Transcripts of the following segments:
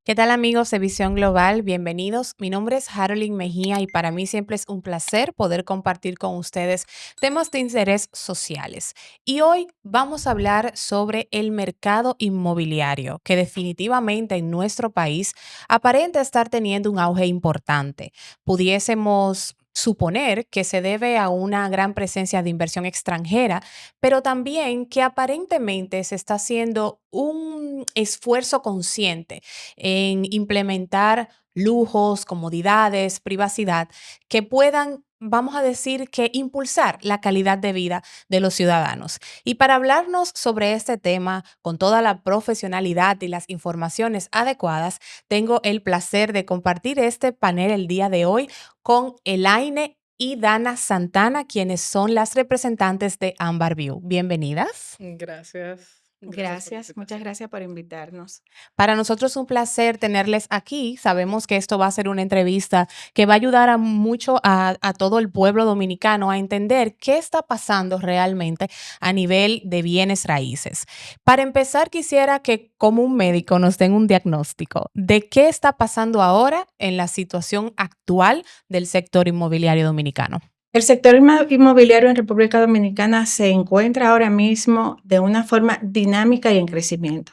¿Qué tal amigos de Visión Global? Bienvenidos. Mi nombre es Harolyn Mejía y para mí siempre es un placer poder compartir con ustedes temas de interés sociales. Y hoy vamos a hablar sobre el mercado inmobiliario, que definitivamente en nuestro país aparenta estar teniendo un auge importante. Pudiésemos suponer que se debe a una gran presencia de inversión extranjera, pero también que aparentemente se está haciendo un esfuerzo consciente en implementar lujos, comodidades, privacidad que puedan, vamos a decir, que impulsar la calidad de vida de los ciudadanos. Y para hablarnos sobre este tema con toda la profesionalidad y las informaciones adecuadas, tengo el placer de compartir este panel el día de hoy con Elaine y Dana Santana, quienes son las representantes de Ambar View. Bienvenidas. Gracias por la Gracias, muchas invitación. gracias por invitarnos. Para nosotros es un placer tenerles aquí. Sabemos que esto va a ser una entrevista que va a ayudar a mucho a todo el pueblo dominicano a entender qué está pasando realmente a nivel de bienes raíces. Para empezar, quisiera que como un médico nos den un diagnóstico de qué está pasando ahora en la situación actual del sector inmobiliario dominicano. El sector inmobiliario en República Dominicana se encuentra ahora mismo de una forma dinámica y en crecimiento.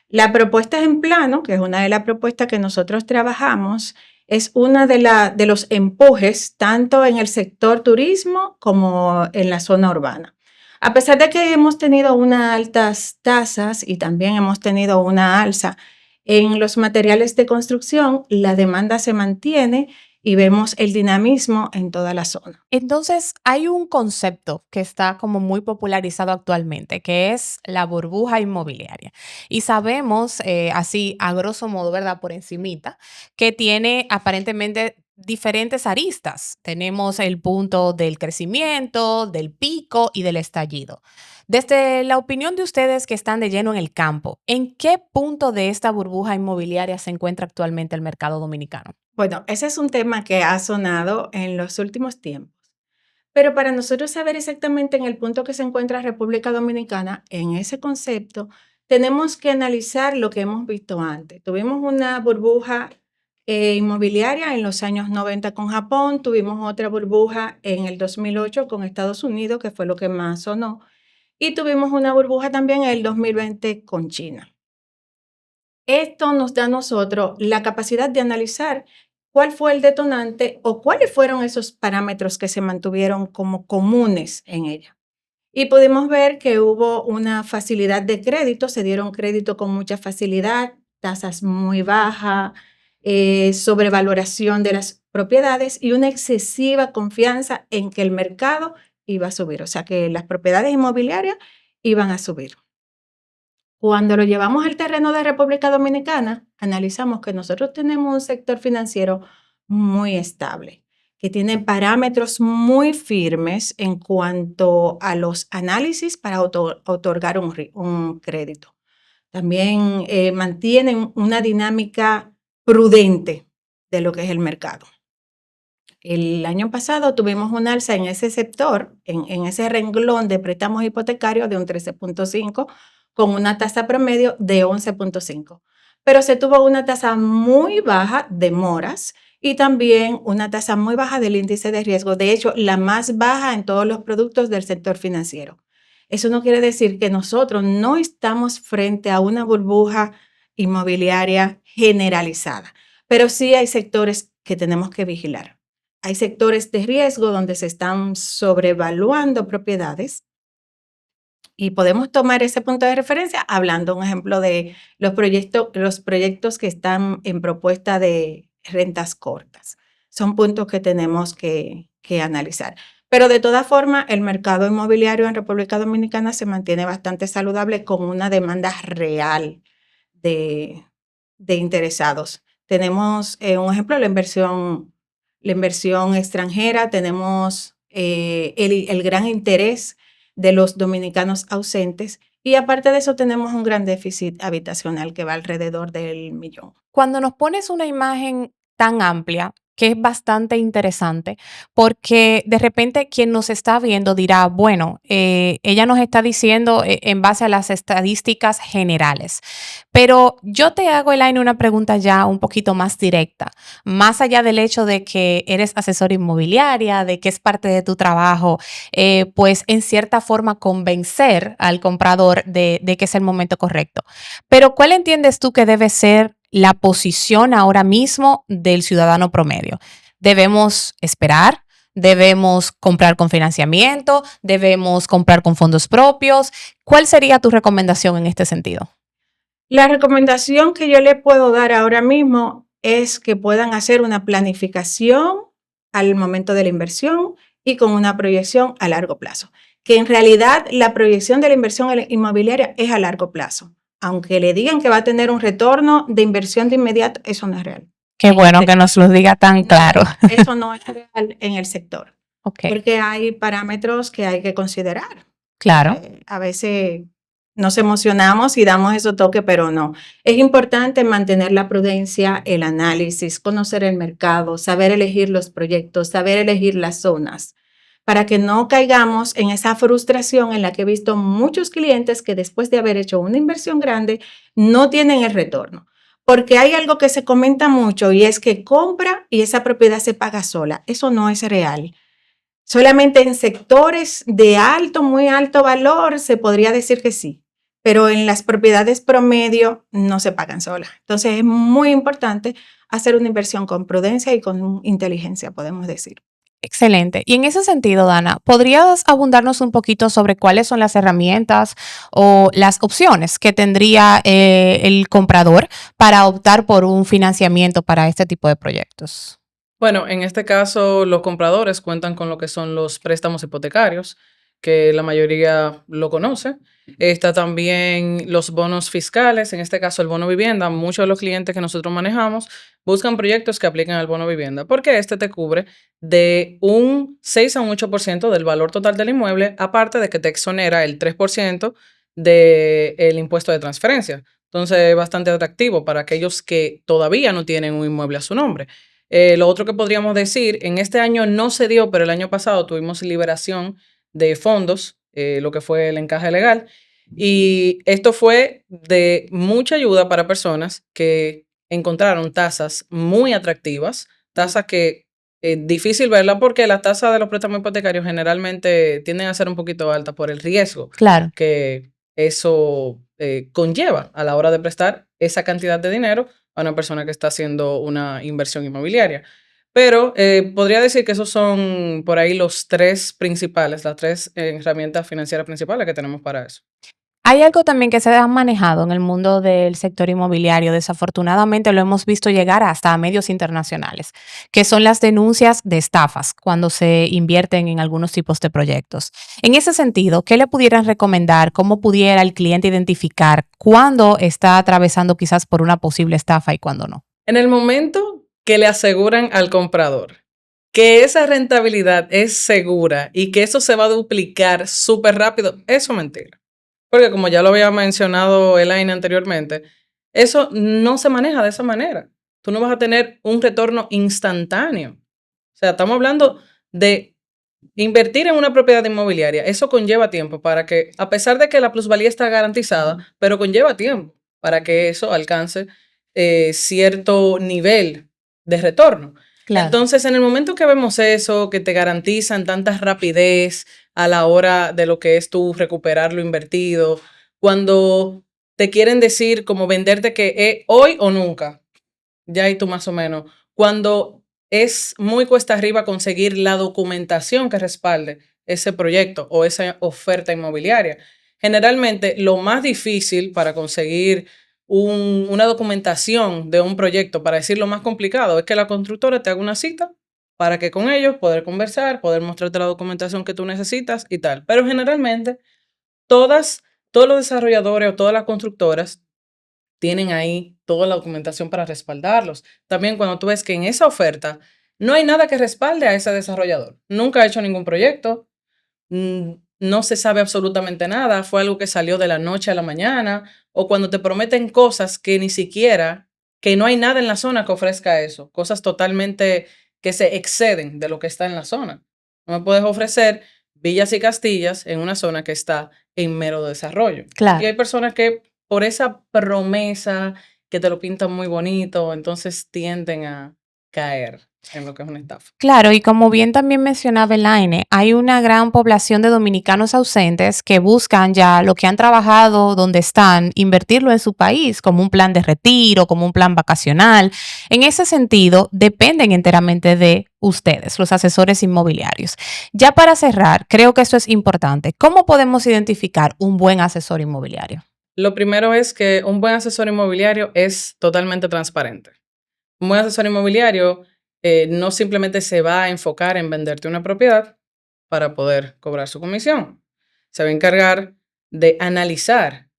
La propuesta en plano, que es una de las propuestas que nosotros trabajamos, es una de los empujes tanto en el sector turismo como en la zona urbana. A pesar de que hemos tenido unas altas tasas y también hemos tenido una alza en los materiales de construcción, la demanda se mantiene y vemos el dinamismo en toda la zona. Entonces, hay un concepto que está como muy popularizado actualmente, que es la burbuja inmobiliaria. Y sabemos, así a grosso modo, ¿verdad? Por encimita, que tiene aparentemente diferentes aristas. Tenemos el punto del crecimiento, del pico y del estallido. Desde la opinión de ustedes que están de lleno en el campo, ¿en qué punto de esta burbuja inmobiliaria se encuentra actualmente el mercado dominicano? Bueno, ese es un tema que ha sonado en los últimos tiempos. Pero para nosotros saber exactamente en el punto que se encuentra República Dominicana, en ese concepto, tenemos que analizar lo que hemos visto antes. Tuvimos una burbuja inmobiliaria en los años 90 con Japón, tuvimos otra burbuja en el 2008 con Estados Unidos, que fue lo que más sonó, y tuvimos una burbuja también en el 2020 con China. Esto nos da a nosotros la capacidad de analizar cuál fue el detonante o cuáles fueron esos parámetros que se mantuvieron como comunes en ella. Y pudimos ver que hubo una facilidad de crédito, se dieron crédito con mucha facilidad, tasas muy bajas, sobrevaloración de las propiedades y una excesiva confianza en que el mercado iba a subir, o sea que las propiedades inmobiliarias iban a subir. Cuando lo llevamos al terreno de República Dominicana, analizamos que nosotros tenemos un sector financiero muy estable, que tiene parámetros muy firmes en cuanto a los análisis para otorgar un crédito. También mantienen una dinámica prudente de lo que es el mercado. El año pasado tuvimos un alza en ese sector, en ese renglón de préstamos hipotecarios de un 13.5 con una tasa promedio de 11.5. Pero se tuvo una tasa muy baja de moras y también una tasa muy baja del índice de riesgo. De hecho, la más baja en todos los productos del sector financiero. Eso no quiere decir que nosotros no estamos frente a una burbuja inmobiliaria generalizada, pero sí hay sectores que tenemos que vigilar. Hay sectores de riesgo donde se están sobrevaluando propiedades y podemos tomar ese punto de referencia hablando, un ejemplo, de los proyectos que están en propuesta de rentas cortas. Son puntos que tenemos que analizar. Pero de todas formas, el mercado inmobiliario en República Dominicana se mantiene bastante saludable con una demanda real de, de interesados. Tenemos un ejemplo, la inversión extranjera, tenemos el gran interés de los dominicanos ausentes y aparte de eso tenemos un gran déficit habitacional que va alrededor del millón. Cuando nos pones una imagen tan amplia, que es bastante interesante, porque de repente quien nos está viendo dirá, bueno, ella nos está diciendo en base a las estadísticas generales, pero yo te hago, Elaine, una pregunta ya un poquito más directa, más allá del hecho de que eres asesora inmobiliaria, de que es parte de tu trabajo, pues en cierta forma convencer al comprador de que es el momento correcto. Pero ¿cuál entiendes tú que debe ser la posición ahora mismo del ciudadano promedio? ¿Debemos esperar? ¿Debemos comprar con financiamiento? ¿Debemos comprar con fondos propios? ¿Cuál sería tu recomendación en este sentido? La recomendación que yo le puedo dar ahora mismo es que puedan hacer una planificación al momento de la inversión y con una proyección a largo plazo. Que en realidad la proyección de la inversión inmobiliaria es a largo plazo. Aunque le digan que va a tener un retorno de inversión de inmediato, eso no es real. Qué bueno que nos lo diga tan claro. Eso no es real en el sector. Ok, Porque hay parámetros que hay que considerar. claro. A veces nos emocionamos y damos esos toques, pero no. Es importante mantener la prudencia, el análisis, conocer el mercado, saber elegir los proyectos, saber elegir las zonas, para que no caigamos en esa frustración en la que he visto muchos clientes que después de haber hecho una inversión grande no tienen el retorno. Porque hay algo que se comenta mucho y es que compra y esa propiedad se paga sola. Eso no es real. Solamente en sectores de alto, muy alto valor se podría decir que sí, pero en las propiedades promedio no se pagan solas. Entonces es muy importante hacer una inversión con prudencia y con inteligencia, podemos decir. Excelente. Y en ese sentido, Dana, ¿podrías abundarnos un poquito sobre cuáles son las herramientas o las opciones que tendría el comprador para optar por un financiamiento para este tipo de proyectos? Bueno, en este caso, los compradores cuentan con lo que son los préstamos hipotecarios, que la mayoría lo conoce. Está también los bonos fiscales, en este caso el bono vivienda. Muchos de los clientes que nosotros manejamos buscan proyectos que apliquen al bono vivienda, porque este te cubre de un 6 a un 8% del valor total del inmueble, aparte de que te exonera el 3% del impuesto de transferencia. Entonces, es bastante atractivo para aquellos que todavía no tienen un inmueble a su nombre. Lo otro que podríamos decir, en este año no se dio, pero el año pasado tuvimos liberación de fondos, lo que fue el encaje legal, y esto fue de mucha ayuda para personas que encontraron tasas muy atractivas, tasas que es difícil verla porque las tasas de los préstamos hipotecarios generalmente tienden a ser un poquito altas por el riesgo Claro. que eso conlleva a la hora de prestar esa cantidad de dinero a una persona que está haciendo una inversión inmobiliaria. Pero podría decir que esos son por ahí los tres principales, las tres herramientas financieras principales que tenemos para eso. Hay algo también que se ha manejado en el mundo del sector inmobiliario, desafortunadamente lo hemos visto llegar hasta a medios internacionales, que son las denuncias de estafas cuando se invierten en algunos tipos de proyectos. En ese sentido, ¿qué le pudieran recomendar? ¿Cómo pudiera el cliente identificar cuándo está atravesando quizás por una posible estafa y cuándo no? En el momento que le aseguran al comprador que esa rentabilidad es segura y que eso se va a duplicar súper rápido, eso es mentira. Porque como ya lo había mencionado Elaine anteriormente, eso no se maneja de esa manera. Tú no vas a tener un retorno instantáneo. O sea, estamos hablando de invertir en una propiedad inmobiliaria. Eso conlleva tiempo para que, a pesar de que la plusvalía está garantizada, pero conlleva tiempo para que eso alcance cierto nivel de retorno. Claro. Entonces, en el momento que vemos eso, que te garantizan tanta rapidez a la hora de lo que es tú recuperar lo invertido, cuando te quieren decir como venderte que es hoy o nunca, ya ahí tú más o menos, cuando es muy cuesta arriba conseguir la documentación que respalde ese proyecto o esa oferta inmobiliaria. Generalmente lo más difícil para conseguir una documentación de un proyecto, para decir lo más complicado, es que la constructora te haga una cita para que con ellos poder conversar, poder mostrarte la documentación que tú necesitas y tal. Pero generalmente todos los desarrolladores o todas las constructoras tienen ahí toda la documentación para respaldarlos. También cuando tú ves que en esa oferta no hay nada que respalde a ese desarrollador. Nunca ha hecho ningún proyecto, no se sabe absolutamente nada, fue algo que salió de la noche a la mañana, o cuando te prometen cosas que ni siquiera, que no hay nada en la zona que ofrezca eso, cosas totalmente que se exceden de lo que está en la zona. No me puedes ofrecer villas y castillas en una zona que está en mero desarrollo. Y Claro. hay personas que por esa promesa que te lo pintan muy bonito, entonces tienden a caer en lo que es una estafa. Claro, y como bien también mencionaba Elaine, hay una gran población de dominicanos ausentes que buscan ya lo que han trabajado donde están, invertirlo en su país, como un plan de retiro, como un plan vacacional. En ese sentido, dependen enteramente de ustedes, los asesores inmobiliarios. Ya para cerrar, creo que esto es importante. ¿Cómo podemos identificar un buen asesor inmobiliario? Lo primero es que un buen asesor inmobiliario es totalmente transparente. Un buen asesor inmobiliario no simplemente se va a enfocar en venderte una propiedad para poder cobrar su comisión. Se va a encargar de analizar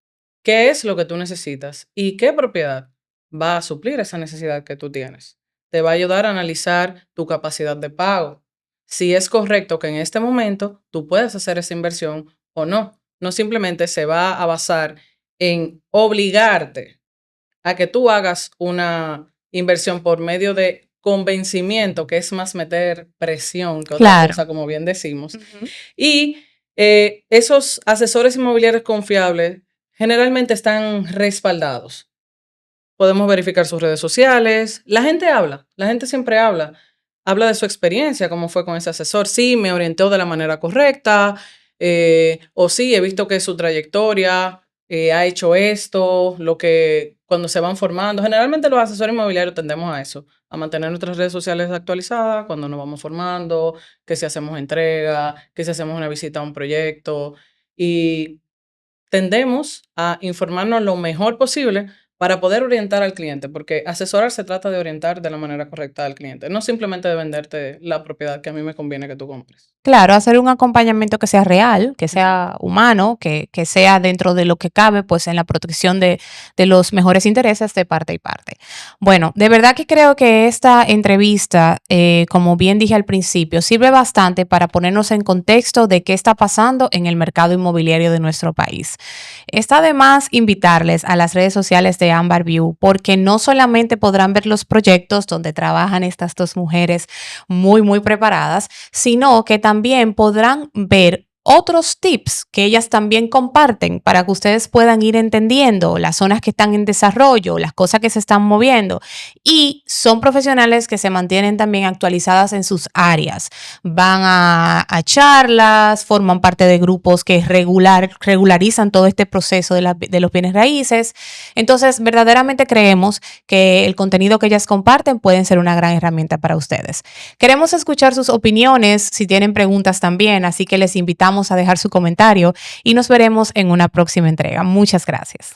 qué es lo que tú necesitas y qué propiedad va a suplir esa necesidad que tú tienes. Te va a ayudar a analizar tu capacidad de pago, si es correcto que en este momento tú puedas hacer esa inversión o no. No simplemente se va a basar en obligarte a que tú hagas una inversión por medio de convencimiento, que es más meter presión que otra Claro. cosa, como bien decimos. Ujú. Y esos asesores inmobiliarios confiables generalmente están respaldados. Podemos verificar sus redes sociales. La gente habla, la gente siempre habla. Habla de su experiencia, cómo fue con ese asesor. Sí, me orientó de la manera correcta. O sí, he visto que su trayectoria ha hecho esto, lo que cuando se van formando. Generalmente los asesores inmobiliarios tendemos a eso, a mantener nuestras redes sociales actualizadas cuando nos vamos formando, que si hacemos entrega, que si hacemos una visita a un proyecto. Y tendemos a informarnos lo mejor posible para poder orientar al cliente, porque asesorar se trata de orientar de la manera correcta al cliente, no simplemente de venderte la propiedad que a mí me conviene que tú compres. Claro, hacer un acompañamiento que sea real, que Ujú. sea humano, que sea dentro de lo que cabe, pues en la protección de los mejores intereses de parte y parte. Bueno, de verdad que creo que esta entrevista, como bien dije al principio, sirve bastante para ponernos en contexto de qué está pasando en el mercado inmobiliario de nuestro país. Está de más invitarles a las redes sociales de Ambar View, porque no solamente podrán ver los proyectos donde trabajan estas dos mujeres muy preparadas, sino que también podrán ver otros tips que ellas también comparten para que ustedes puedan ir entendiendo las zonas que están en desarrollo, las cosas que se están moviendo. Y son profesionales que se mantienen también actualizadas en sus áreas. Van a charlas, forman parte de grupos que regularizan todo este proceso de los bienes raíces. Entonces, verdaderamente creemos que el contenido que ellas comparten pueden ser una gran herramienta para ustedes. Queremos escuchar sus opiniones, si tienen preguntas también, así que les invitamos a dejar su comentario y nos veremos en una próxima entrega. Muchas gracias.